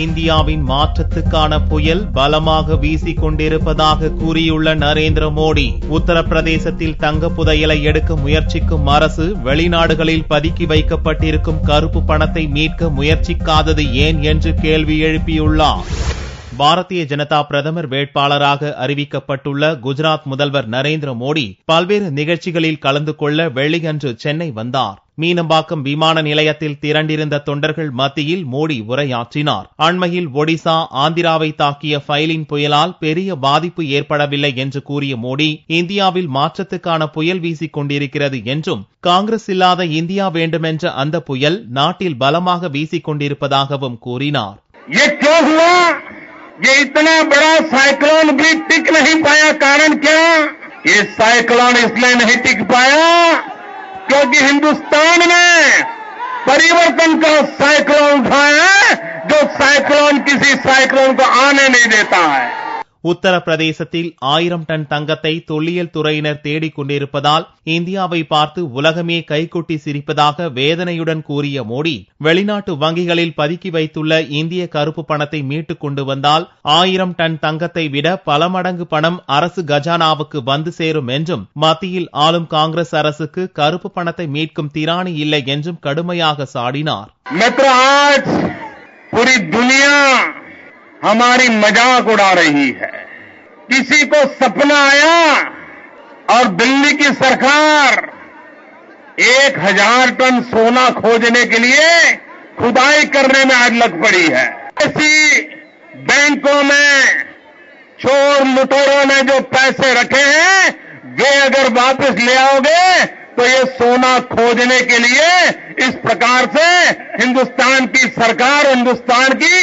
இந்தியாவின் மாற்றத்துக்கான புயல் பலமாக வீசிக் கொண்டிருப்பதாக கூறியுள்ள நரேந்திர மோடி, உத்தரப்பிரதேசத்தில் தங்க புதையலை எடுக்க முயற்சிக்கும் அரசு வெளிநாடுகளில் பதுக்கி வைக்கப்பட்டிருக்கும் கருப்பு பணத்தை மீட்க முயற்சிக்காதது ஏன் என்று கேள்வி எழுப்பியுள்ளார். பாரதிய ஜனதா பிரதமர் வேட்பாளராக அறிவிக்கப்பட்டுள்ள குஜராத் முதல்வர் நரேந்திர மோடி பல்வேறு நிகழ்ச்சிகளில் கலந்து கொள்ள வெள்ளியன்று சென்னை வந்தார். மீனம்பாக்கம் விமான நிலையத்தில் திரண்டிருந்த தொண்டர்கள் மத்தியில் மோடி உரையாற்றினார். அண்மையில் ஒடிசா, ஆந்திராவை தாக்கிய ஃபைலின் புயலால் பெரிய பாதிப்பு ஏற்படவில்லை என்று கூறிய மோடி, இந்தியாவில் மாற்றத்துக்கான புயல் வீசிக் கொண்டிருக்கிறது என்றும், காங்கிரஸ் இல்லாத இந்தியா வேண்டுமென்ற அந்த புயல் நாட்டில் பலமாக வீசிக் கொண்டிருப்பதாகவும் கூறினார். ये इतना बड़ा साइक्लोन भी टिक नहीं पाया, कारण क्या? ये साइक्लोन इसलिए नहीं टिक पाया क्योंकि हिंदुस्तान में परिवर्तन का साइक्लोन उठाया है, जो साइक्लोन किसी साइक्लोन को आने नहीं देता है. உத்தரப்பிரதேசத்தில் 1000 டன் தங்கத்தை தொல்லியல் துறையினர் தேடிக் கொண்டிருப்பதால் இந்தியாவை பார்த்து உலகமே கைகொட்டி சிரிப்பதாக வேதனையுடன் கூறிய மோடி, வெளிநாட்டு வங்கிகளில் பதுக்கி வைத்துள்ள இந்திய கருப்பு பணத்தை மீட்டுக் கொண்டு வந்தால் 1000 டன் தங்கத்தை விட பல மடங்கு பணம் அரசு கஜானாவுக்கு வந்து சேரும் என்றும், மத்தியில் ஆளும் காங்கிரஸ் அரசுக்கு கருப்பு பணத்தை மீட்கும் திராணி இல்லை என்றும் கடுமையாக சாடினார். पूरी दुनिया हमारी मजाक उड़ा रही है. किसी को सपना आया और दिल्ली की सरकार 1000 टन सोना खोजने के लिए खुदाई करने में आज लग पड़ी है. ऐसी बैंकों में चोर लुटेरों ने जो पैसे रखे हैं, वे अगर वापस ले आओगे तो ये सोना खोजने के लिए इस प्रकार से हिंदुस्तान की सरकार, हिंदुस्तान की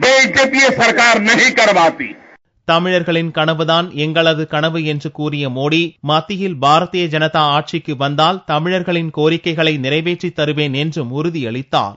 बेइज्जती सरकार नहीं करवाती. தமிழர்களின் கனவுதான் எங்களது கனவு என்று கூறிய மோடி, மத்தியில் பாரதிய ஜனதா ஆட்சிக்கு வந்தால் தமிழர்களின் கோரிக்கைகளை நிறைவேற்றித் தருவேன் என்றும் உறுதியளித்தார்.